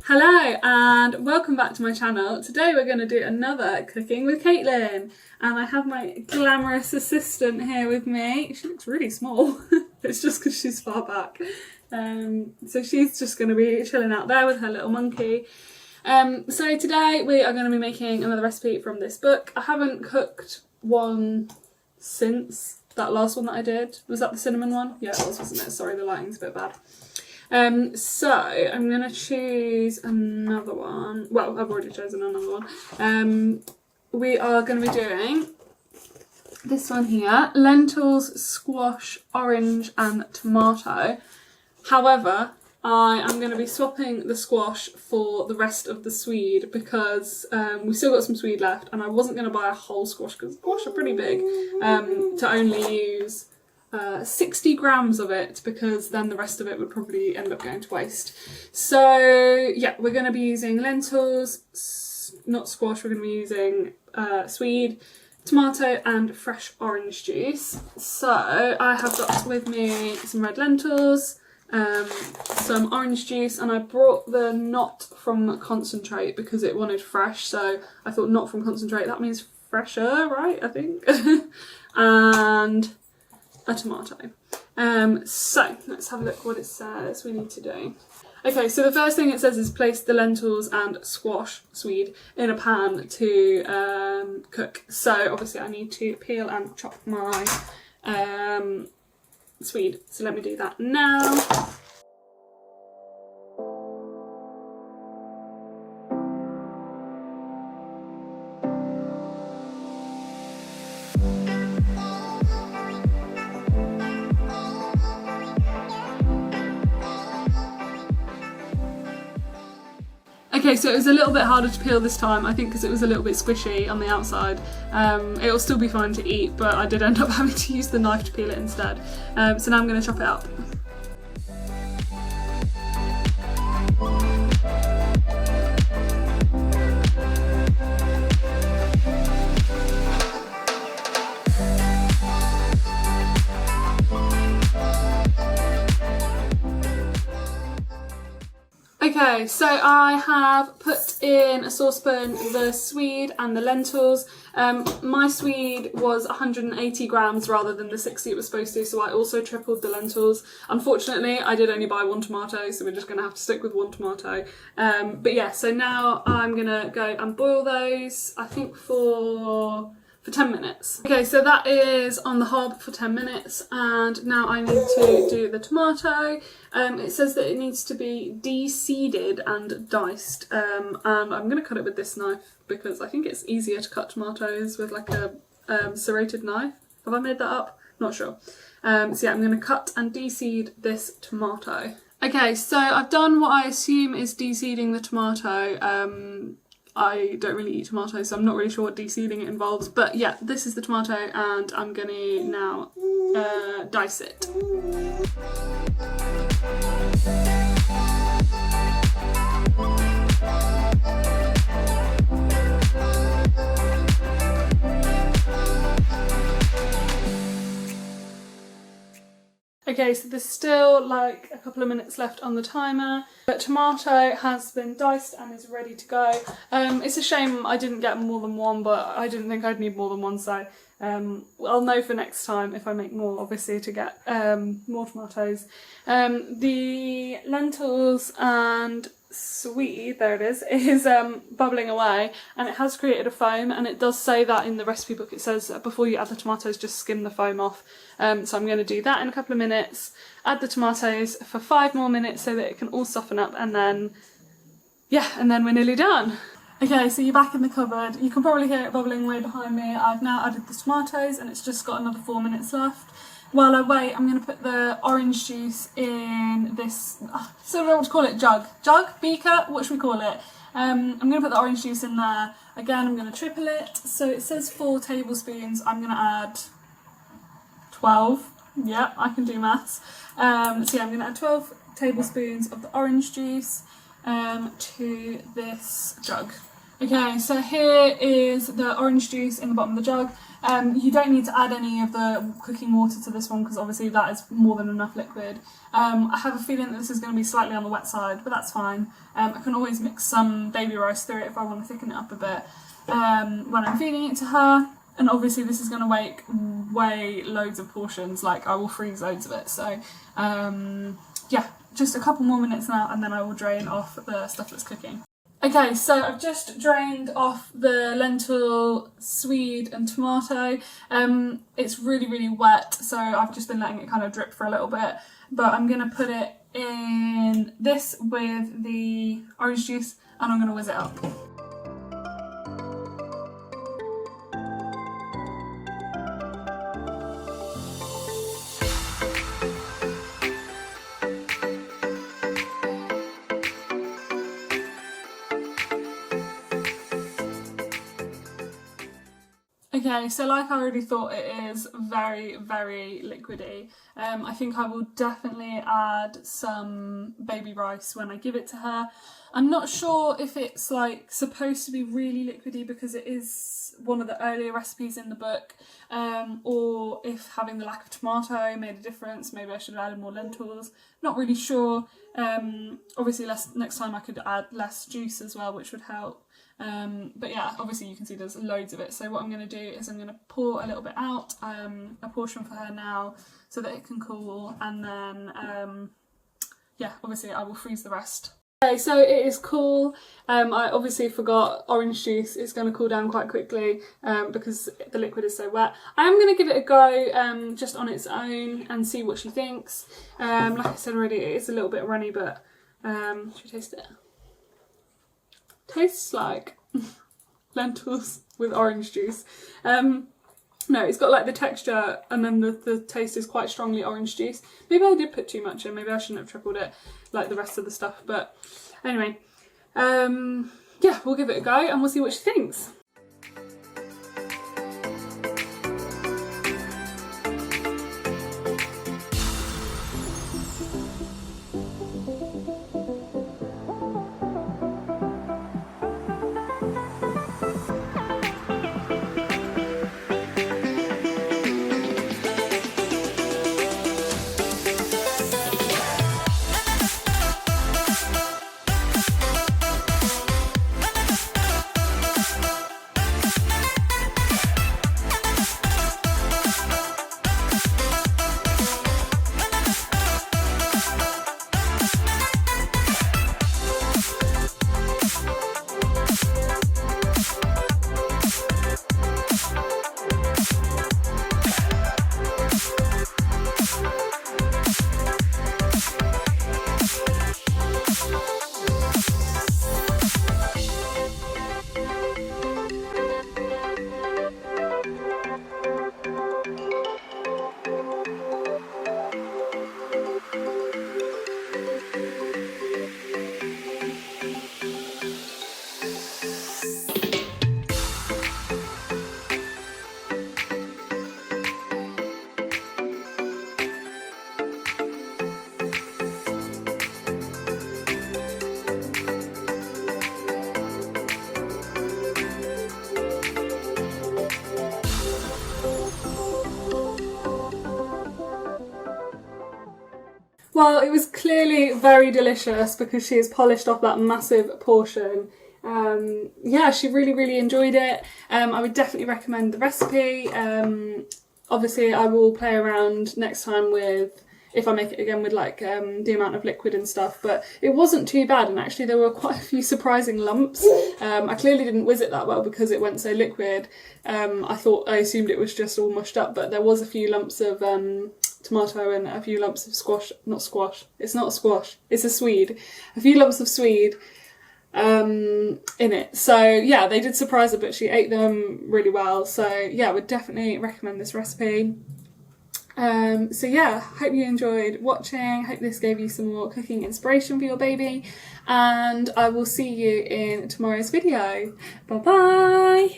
Hello and welcome back to my channel. Today we're going to do another Cooking with Caitlin, and I have my glamorous assistant here with me. She looks really small. It's just because she's far back. So she's just going to be chilling out there with her little monkey. So today we are going to be making another recipe from this book. I haven't cooked one since that last one that I did. Was that the cinnamon one? Yeah, it was, wasn't it? Sorry, the lighting's a bit bad. So I'm going to choose another one. Well, I've already chosen another one. We are going to be doing this one here. Lentils, squash, orange and tomato. However, I am going to be swapping the squash for the rest of the swede because we've still got some swede left, and I wasn't going to buy a whole squash because squash are pretty big, to only use 60 grams of it, because then the rest of it would probably end up going to waste. So yeah, we're going to be using lentils, not squash, we're going to be using swede, tomato and fresh orange juice. So I have got with me some red lentils, some orange juice, and I brought the not from concentrate because it wanted fresh, so I thought not from concentrate, that means fresher, right, I think. And a tomato. So let's have a look what it says we need to do. Okay, so the first thing it says is place the lentils and squash, swede, in a pan to cook. So obviously I need to peel and chop my swede. So let me do that now. Okay, so it was a little bit harder to peel this time, I think because it was a little bit squishy on the outside. It'll still be fine to eat, but I did end up having to use the knife to peel it instead. So now I'm going to chop it up. Okay, so I have put in a saucepan the swede and the lentils. My swede was 180 grams rather than the 60 it was supposed to, so I also tripled the lentils. Unfortunately, I did only buy one tomato, so we're just going to have to stick with one tomato. But yeah, so now I'm going to go and boil those, I think for 10 minutes. Okay, so that is on the hob for 10 minutes, and now I need to do the tomato. It says that it needs to be de-seeded and diced, and I'm going to cut it with this knife because I think it's easier to cut tomatoes with like a serrated knife. Have I made that up? Not sure. So yeah, I'm going to cut and de-seed this tomato. Okay, so I've done what I assume is de-seeding the tomato. I don't really eat tomatoes, so I'm not really sure what de-seeding it involves. But yeah, this is the tomato, and I'm going to now dice it. Okay, so there's still like a couple of minutes left on the timer, but tomato has been diced and is ready to go. It's a shame I didn't get more than one, but I didn't think I'd need more than one, so I'll know for next time if I make more, obviously, to get more tomatoes. The lentils and swede, there it is bubbling away, and it has created a foam, and it does say that in the recipe book. It says before you add the tomatoes, just skim the foam off. So I'm going to do that in a couple of minutes, add the tomatoes for 5 more minutes so that it can all soften up, and then yeah, and then we're nearly done. Okay, so you're back in the cupboard. You can probably hear it bubbling away behind me. I've now added the tomatoes and it's just got another 4 minutes left. While I wait, I'm going to put the orange juice in this, I don't know what to call it, jug, beaker, what should we call it? I'm going to put the orange juice in there. Again, I'm going to triple it. So it says 4 tablespoons, I'm going to add 12. Yeah, I can do maths. So yeah, I'm going to add 12 tablespoons of the orange juice to this jug. Okay, so here is the orange juice in the bottom of the jug. You don't need to add any of the cooking water to this one because obviously that is more than enough liquid. I have a feeling that this is going to be slightly on the wet side, but that's fine. I can always mix some baby rice through it if I want to thicken it up a bit when I'm feeding it to her. And obviously this is going to weigh loads of portions, like I will freeze loads of it. So yeah, just a couple more minutes now and then I will drain off the stuff that's cooking. Okay, so I've just drained off the lentil, swede and tomato. It's really wet, so I've just been letting it kind of drip for a little bit. But I'm going to put it in this with the orange juice and I'm going to whiz it up. Okay, so like I already thought, it is very liquidy. I think I will definitely add some baby rice when I give it to her. I'm not sure if it's like supposed to be really liquidy because it is one of the earlier recipes in the book, or if having the lack of tomato made a difference. Maybe I should have added more lentils. Not really sure. Obviously next time I could add less juice as well, which would help. But yeah, obviously you can see there's loads of it. So what I'm going to do is I'm going to pour a little bit out, a portion for her now so that it can cool, and then yeah, obviously I will freeze the rest. Okay, so it is cool. I obviously forgot orange juice is going to cool down quite quickly because the liquid is so wet. I am going to give it a go just on its own and see what she thinks. Like I said already, it is a little bit runny, but should we taste it? Tastes like lentils with orange juice. No, it's got like the texture and then the taste is quite strongly orange juice. Maybe I did put too much in, maybe I shouldn't have tripled it like the rest of the stuff, but anyway, yeah, we'll give it a go and we'll see what she thinks. Well, it was clearly very delicious because she has polished off that massive portion. Yeah, she really enjoyed it. I would definitely recommend the recipe. Obviously I will play around next time with, if I make it again, with like the amount of liquid and stuff, but it wasn't too bad, and actually there were quite a few surprising lumps. I clearly didn't whiz it that well because it went so liquid. I assumed it was just all mushed up, but there was a few lumps of tomato and a few lumps of it's not squash, it's a swede, a few lumps of swede in it. So yeah, they did surprise her, but she ate them really well. So yeah, I would definitely recommend this recipe. So yeah, hope you enjoyed watching, hope this gave you some more cooking inspiration for your baby, and I will see you in tomorrow's video. Bye bye!